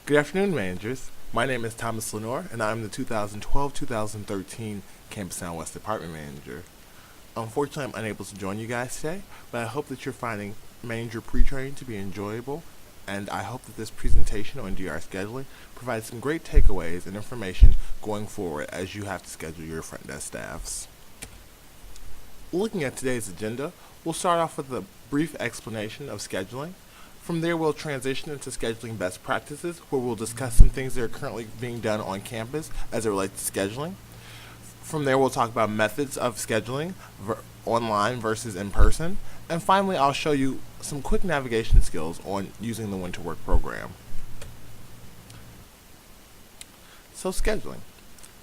Good afternoon, managers. My name is Thomas Lenore, and I'm the 2012-2013 Campus Sound West Department Manager. Unfortunately, I'm unable to join you guys today, but I hope that you're finding manager pre-training to be enjoyable, and I hope that this presentation on DR scheduling provides some great takeaways and information going forward as you have to schedule your front desk staffs. Looking at today's agenda, we'll start off with a brief explanation of scheduling. From there, we'll transition into scheduling best practices, where we'll discuss some things that are currently being done on campus as it relates to scheduling. From there, we'll talk about methods of scheduling, online versus in person. And finally, I'll show you some quick navigation skills on using the Winter Work program. So, scheduling.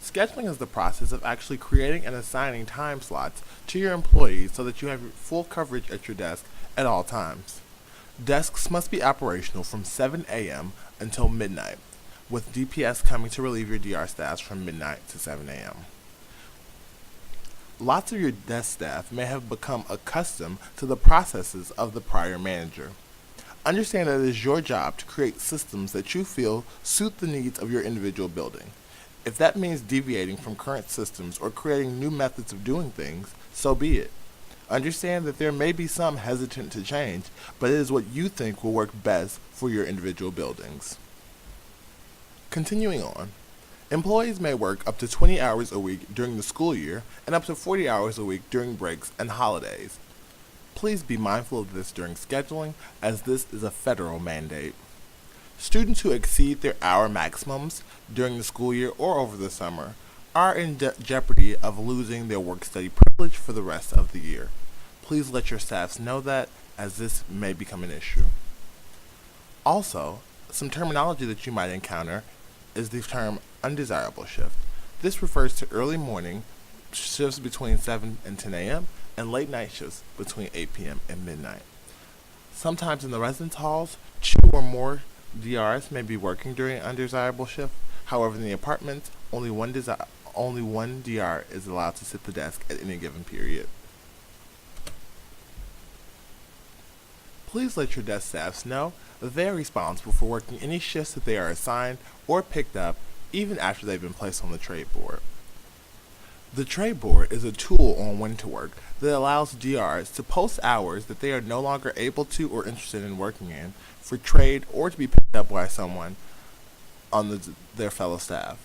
Scheduling is the process of actually creating and assigning time slots to your employees so that you have full coverage at your desk at all times. Desks must be operational from 7 a.m. until midnight, with DPS coming to relieve your DR staffs from midnight to 7 a.m. Lots of your desk staff may have become accustomed to the processes of the prior manager. Understand that it is your job to create systems that you feel suit the needs of your individual building. If that means deviating from current systems or creating new methods of doing things, so be it. Understand that there may be some hesitant to change, but it is what you think will work best for your individual buildings. Continuing on, employees may work up to 20 hours a week during the school year and up to 40 hours a week during breaks and holidays. Please be mindful of this during scheduling, as this is a federal mandate. Students who exceed their hour maximums during the school year or over the summer are in jeopardy of losing their work-study privilege for the rest of the year. Please let your staffs know that, as this may become an issue. Also, some terminology that you might encounter is the term undesirable shift. This refers to early morning shifts between 7 and 10 a.m. and late night shifts between 8 p.m. and midnight. Sometimes in the residence halls, 2 or more DRs may be working during an undesirable shift. However, in the apartments, only one DR is allowed to sit the desk at any given period. Please let your desk staffs know that they are responsible for working any shifts that they are assigned or picked up, even after they've been placed on the trade board. The trade board is a tool on Winter Work that allows DRs to post hours that they are no longer able to or interested in working in for trade or to be picked up by someone on their fellow staff.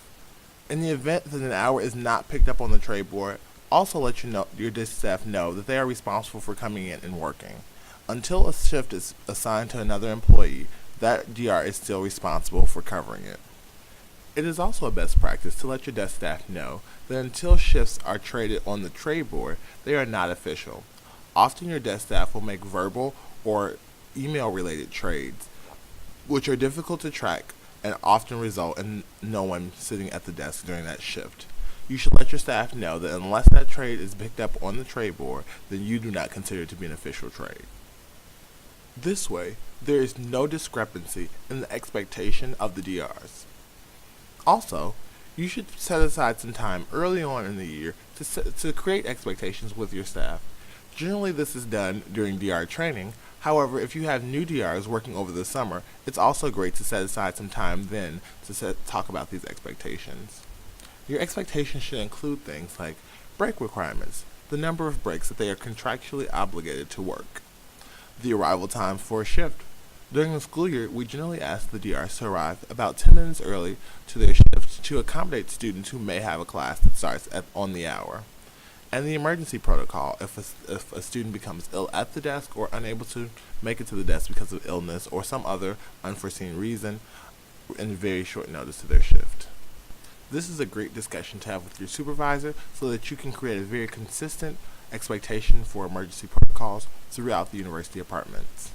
In the event that an hour is not picked up on the trade board, also let your desk staff know that they are responsible for coming in and working. Until a shift is assigned to another employee, that DR is still responsible for covering it. It is also a best practice to let your desk staff know that until shifts are traded on the trade board, they are not official. Often your desk staff will make verbal or email-related trades, which are difficult to track and often result in no one sitting at the desk during that shift. You should let your staff know that unless that trade is picked up on the trade board, then you do not consider it to be an official trade. This way, there is no discrepancy in the expectation of the DRs. Also, you should set aside some time early on in the year to create expectations with your staff. Generally, this is done during DR training. However, if you have new DRs working over the summer, it's also great to set aside some time then to talk about these expectations. Your expectations should include things like break requirements, the number of breaks that they are contractually obligated to work, the arrival time for a shift. During the school year, we generally ask the DRs to arrive about 10 minutes early to their shift to accommodate students who may have a class that starts on the hour. And the emergency protocol if a student becomes ill at the desk or unable to make it to the desk because of illness or some other unforeseen reason in very short notice to their shift. This is a great discussion to have with your supervisor so that you can create a very consistent expectation for emergency protocols throughout the university apartments.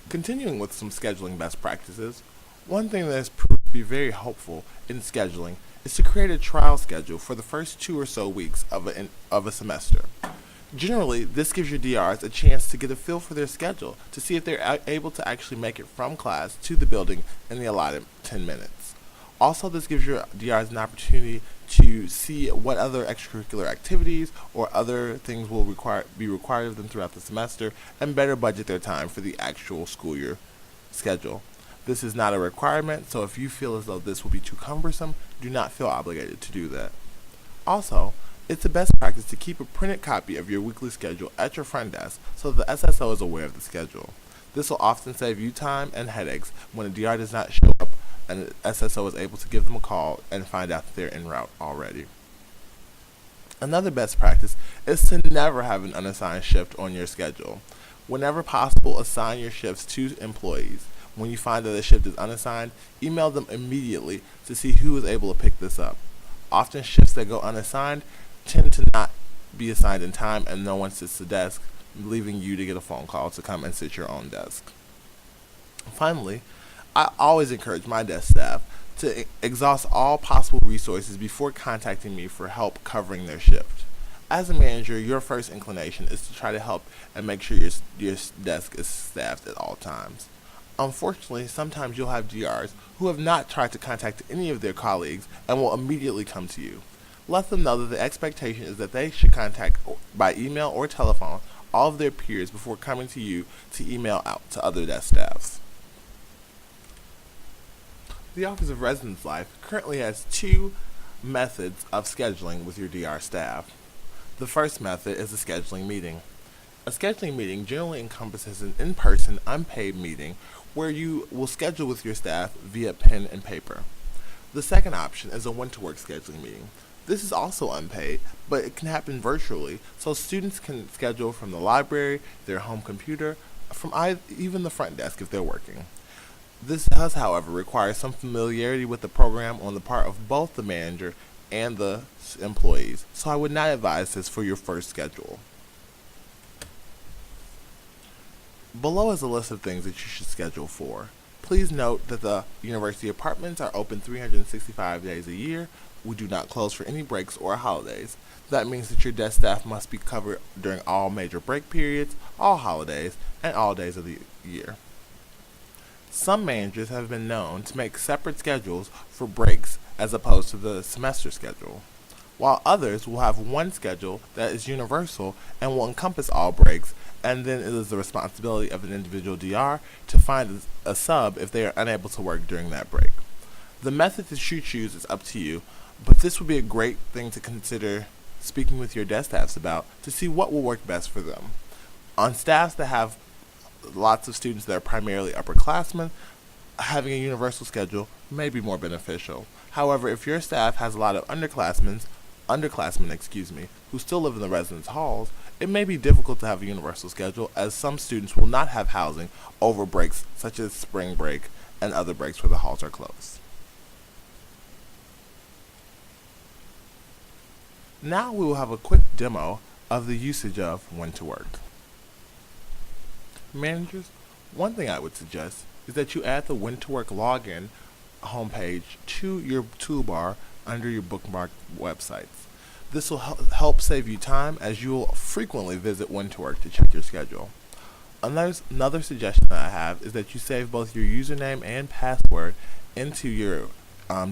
Continuing with some scheduling best practices, one thing that has proved to be very helpful in scheduling is to create a trial schedule for the first 2 or so weeks of a semester. Generally, this gives your DRs a chance to get a feel for their schedule to see if they're able to actually make it from class to the building in the allotted 10 minutes. Also, this gives your DRs an opportunity to see what other extracurricular activities or other things will be required of them throughout the semester and better budget their time for the actual school year schedule. This is not a requirement, so if you feel as though this will be too cumbersome, do not feel obligated to do that. Also, it's a best practice to keep a printed copy of your weekly schedule at your front desk so that the SSO is aware of the schedule. This will often save you time and headaches when a DR does not show up and the SSO is able to give them a call and find out that they're en route already. Another best practice is to never have an unassigned shift on your schedule. Whenever possible, assign your shifts to employees. When you find that a shift is unassigned, email them immediately to see who is able to pick this up. Often shifts that go unassigned tend to not be assigned in time and no one sits the desk, leaving you to get a phone call to come and sit your own desk. Finally, I always encourage my desk staff to exhaust all possible resources before contacting me for help covering their shift. As a manager, your first inclination is to try to help and make sure your desk is staffed at all times. Unfortunately, sometimes you'll have DRs who have not tried to contact any of their colleagues and will immediately come to you. Let them know that the expectation is that they should contact by email or telephone all of their peers before coming to you to email out to other desk staffs. The Office of Residence Life currently has two methods of scheduling with your DR staff. The first method is a scheduling meeting. A scheduling meeting generally encompasses an in-person, unpaid meeting where you will schedule with your staff via pen and paper. The second option is a went-to-work scheduling meeting. This is also unpaid, but it can happen virtually, so students can schedule from the library, their home computer, from even the front desk if they're working. This does, however, require some familiarity with the program on the part of both the manager and the employees, so I would not advise this for your first schedule. Below is a list of things that you should schedule for. Please note that the university apartments are open 365 days a year. We do not close for any breaks or holidays. That means that your desk staff must be covered during all major break periods, all holidays, and all days of the year. Some managers have been known to make separate schedules for breaks as opposed to the semester schedule, while others will have one schedule that is universal and will encompass all breaks, and then it is the responsibility of an individual DR to find a sub if they are unable to work during that break. The method that you choose is up to you, but this would be a great thing to consider speaking with your desk staffs about to see what will work best for them. On staffs that have lots of students that are primarily upperclassmen, having a universal schedule may be more beneficial. However, if your staff has a lot of underclassmen, who still live in the residence halls, it may be difficult to have a universal schedule as some students will not have housing over breaks such as spring break and other breaks where the halls are closed. Now we will have a quick demo of the usage of When to Work. Managers, one thing I would suggest is that you add the When to Work login homepage to your toolbar under your bookmarked websites. This will help save you time as you will frequently visit When to Work to check your schedule. Another suggestion that I have is that you save both your username and password into your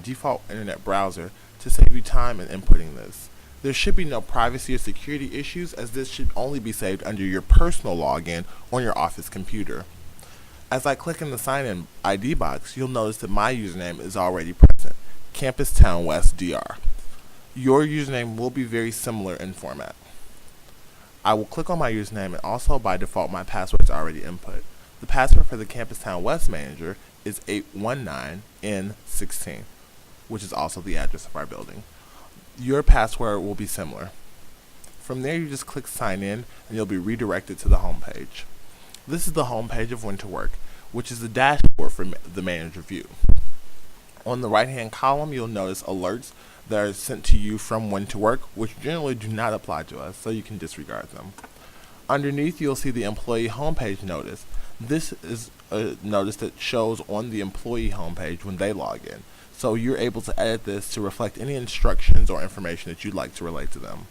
default internet browser to save you time in inputting this. There should be no privacy or security issues as this should only be saved under your personal login on your office computer. As I click in the sign-in ID box, you'll notice that my username is already present, Campus Town West DR. Your username will be very similar in format. I will click on my username and also by default my password is already input. The password for the Campus Town West manager is 819N16, which is also the address of our building. Your password will be similar. From there you just click sign in and you'll be redirected to the home page. This is the home page of When to Work, which is the dashboard for the manager view. On the right hand column you'll notice alerts that are sent to you from When to Work, which generally do not apply to us, so you can disregard them. Underneath you'll see the employee homepage notice. This is a notice that shows on the employee homepage when they log in. So you're able to edit this to reflect any instructions or information that you'd like to relate to them.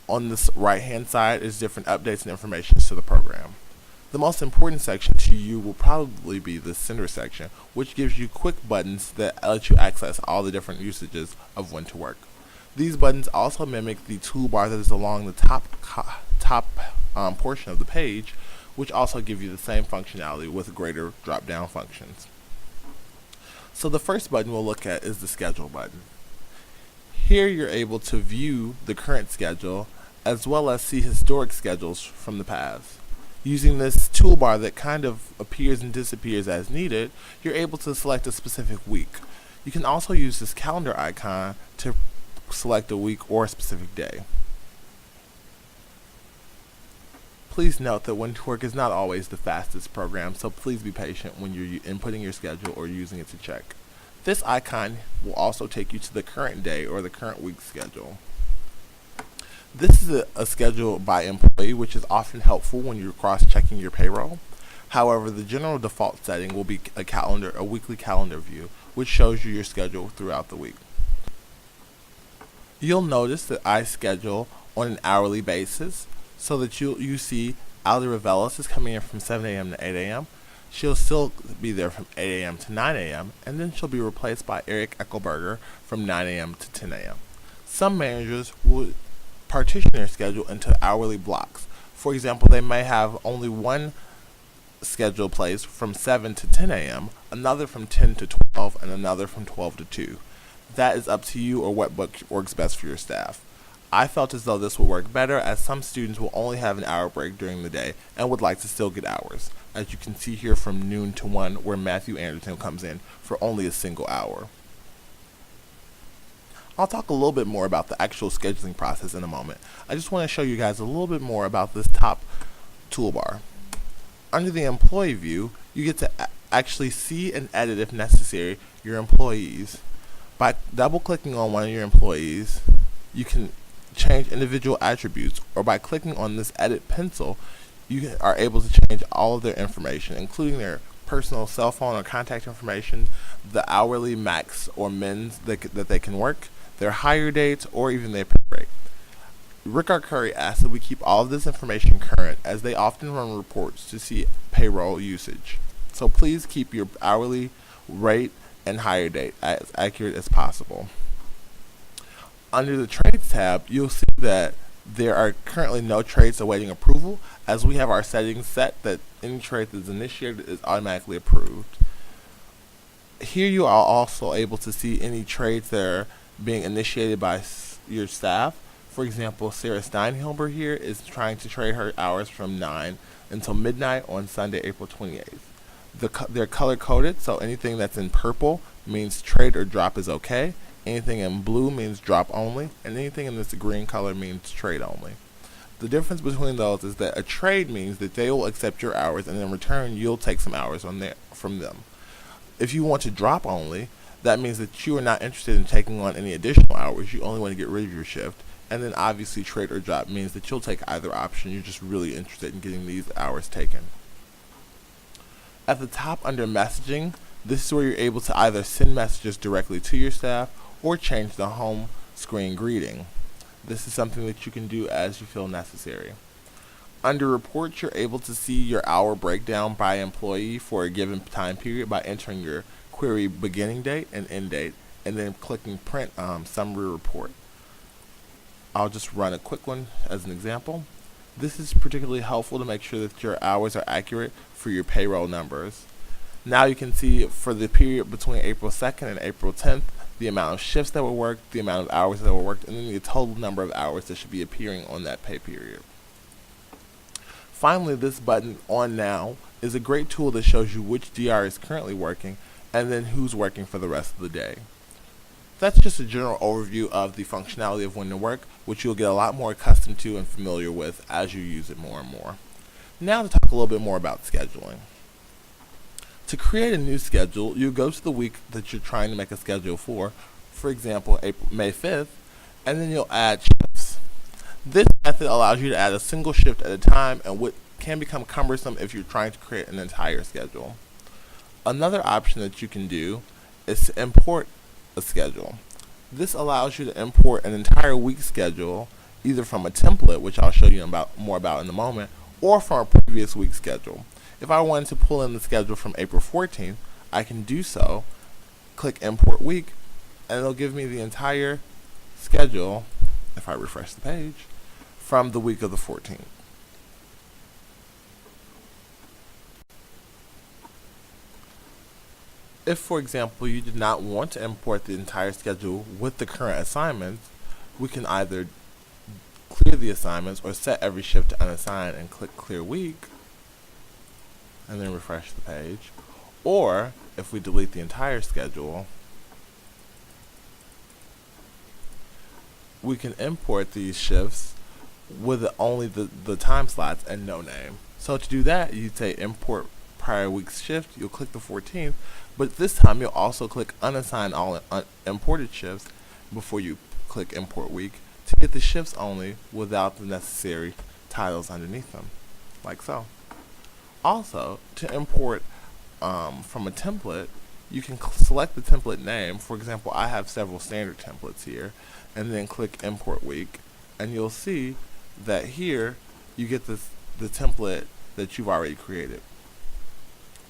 On this right hand side is different updates and information to the program. The most important section to you will probably be the center section, which gives you quick buttons that let you access all the different usages of When to Work. These buttons also mimic the toolbar that is along the top portion of the page, which also give you the same functionality with greater drop-down functions. So the first button we'll look at is the schedule button. Here you're able to view the current schedule as well as see historic schedules from the past. Using this toolbar that kind of appears and disappears as needed, you're able to select a specific week. You can also use this calendar icon to select a week or a specific day. Please note that Win2Work is not always the fastest program, so please be patient when you're inputting your schedule or using it to check. This icon will also take you to the current day or the current week schedule. This is a schedule by employee, which is often helpful when you're cross-checking your payroll. However, the general default setting will be a weekly calendar view, which shows you your schedule throughout the week. You'll notice that I schedule on an hourly basis, so that you see Aldi Revelis is coming in from 7 a.m. to 8 a.m. She'll still be there from 8 a.m. to 9 a.m., and then she'll be replaced by Eric Eckelberger from 9 a.m. to 10 a.m. Some managers will partition their schedule into hourly blocks. For example, they may have only one schedule placed from 7 to 10 a.m., another from 10 to 12, and another from 12 to 2. That is up to you or what works best for your staff. I felt as though this would work better, as some students will only have an hour break during the day and would like to still get hours, as you can see here from noon to 1, where Matthew Anderson comes in for only a single hour. I'll talk a little bit more about the actual scheduling process in a moment. I just want to show you guys a little bit more about this top toolbar. Under the employee view, you get to actually see and edit, if necessary, your employees. By double-clicking on one of your employees, you can change individual attributes, or by clicking on this edit pencil, you are able to change all of their information, including their personal cell phone or contact information, the hourly max or mins that they can work, their hire dates, or even their pay rate. Rick R. Curry asks that we keep all of this information current, as they often run reports to see payroll usage. So please keep your hourly rate and hire date as accurate as possible. Under the Trades tab, you'll see that there are currently no trades awaiting approval, as we have our settings set that any trade that is initiated is automatically approved. Here you are also able to see any trades that are being initiated by your staff. For example, Sarah Steinhilber here is trying to trade her hours from 9 until midnight on Sunday, April 28th. They're color-coded, so anything that's in purple means trade or drop is okay. Anything in blue means drop only, and anything in this green color means trade only. The difference between those is that a trade means that they will accept your hours, and in return, you'll take some hours from them. If you want to drop only, that means that you are not interested in taking on any additional hours. You only want to get rid of your shift. And then obviously trade or drop means that you'll take either option. You're just really interested in getting these hours taken. At the top under messaging, this is where you're able to either send messages directly to your staff or change the home screen greeting. This is something that you can do as you feel necessary. Under reports, you're able to see your hour breakdown by employee for a given time period by entering your query beginning date and end date, and then clicking print summary report. I'll just run a quick one as an example. This is particularly helpful to make sure that your hours are accurate for your payroll numbers. Now you can see for the period between April 2nd and April 10th, the amount of shifts that were worked, the amount of hours that were worked, and then the total number of hours that should be appearing on that pay period. Finally, this button, On Now, is a great tool that shows you which DR is currently working and then who's working for the rest of the day. That's just a general overview of the functionality of Win2Work, which you'll get a lot more accustomed to and familiar with as you use it more and more. Now to talk a little bit more about scheduling. To create a new schedule, you go to the week that you're trying to make a schedule for example, May 5th, and then you'll add shifts. This method allows you to add a single shift at a time, and what can become cumbersome if you're trying to create an entire schedule. Another option that you can do is to import a schedule. This allows you to import an entire week schedule either from a template, which I'll show you more about in a moment, or from a previous week schedule. If I wanted to pull in the schedule from April 14th, I can do so, click Import Week, and it'll give me the entire schedule, if I refresh the page, from the week of the 14th. If, for example, you did not want to import the entire schedule with the current assignments, we can either clear the assignments or set every shift to unassigned and click Clear Week, and then refresh the page. Or, if we delete the entire schedule, we can import these shifts with only the time slots and no name. So to do that, you say import prior week's shift, you'll click the 14th, but this time you'll also click unassign all imported shifts before you click import week to get the shifts only without the necessary titles underneath them, like so. Also, to import from a template, you can select the template name. For example, I have several standard templates here, and then click import week, and you'll see that here you get the template that you've already created.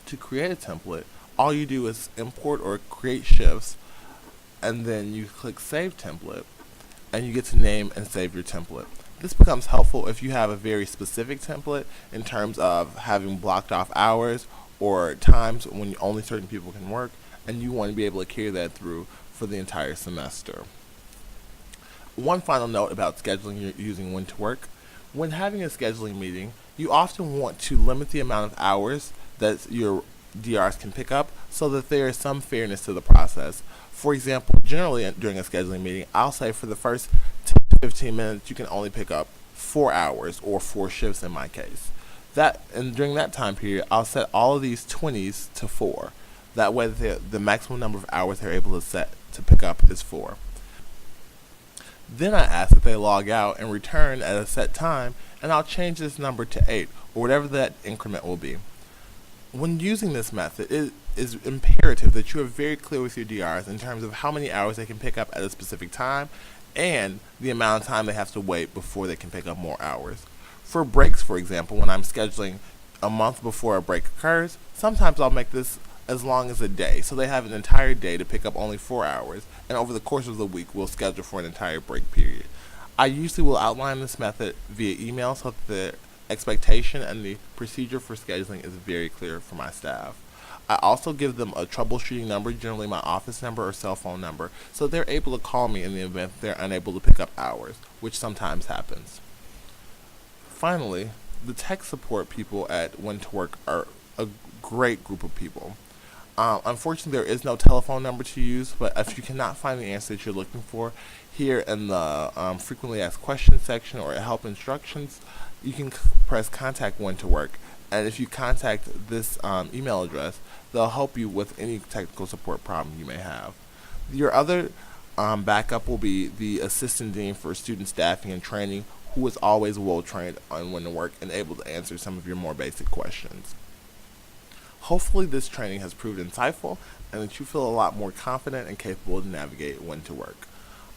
To create a template, all you do is import or create shifts, and then you click Save Template, and you get to name and save your template. This becomes helpful if you have a very specific template in terms of having blocked off hours or times when only certain people can work, and you want to be able to carry that through for the entire semester. One final note about scheduling using when to work. When having a scheduling meeting, you often want to limit the amount of hours that your DRs can pick up so that there is some fairness to the process. For example, generally during a scheduling meeting, I'll say for the first 10 to 15 minutes you can only pick up 4 hours or 4 shifts in my case. And during that time period, I'll set all of these 20s to 4. That way the maximum number of hours they're able to pick up is 4. Then I ask that they log out and return at a set time, and I'll change this number to 8, or whatever that increment will be. When using this method, it is imperative that you are very clear with your DRs in terms of how many hours they can pick up at a specific time, and the amount of time they have to wait before they can pick up more hours. For breaks, for example, when I'm scheduling a month before a break occurs, sometimes I'll make this as long as a day, so they have an entire day to pick up only 4 hours, and over the course of the week we'll schedule for an entire break period. I usually will outline this method via email so that the expectation and the procedure for scheduling is very clear for my staff. I also give them a troubleshooting number, generally my office number or cell phone number, so they're able to call me in the event they're unable to pick up hours, which sometimes happens. Finally, the tech support people at When to Work are a great group of people. Unfortunately, there is no telephone number to use, but if you cannot find the answer that you're looking for, here in the frequently asked questions section or help instructions, you can press Contact When to Work. And if you contact this email address, they'll help you with any technical support problem you may have. Your other backup will be the Assistant Dean for Student Staffing and Training, who is always well trained on When to Work and able to answer some of your more basic questions. Hopefully this training has proved insightful and that you feel a lot more confident and capable to navigate When to Work.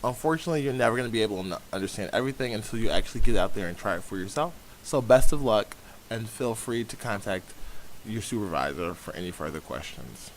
Unfortunately, you're never going to be able to understand everything until you actually get out there and try it for yourself. So best of luck, and feel free to contact your supervisor for any further questions.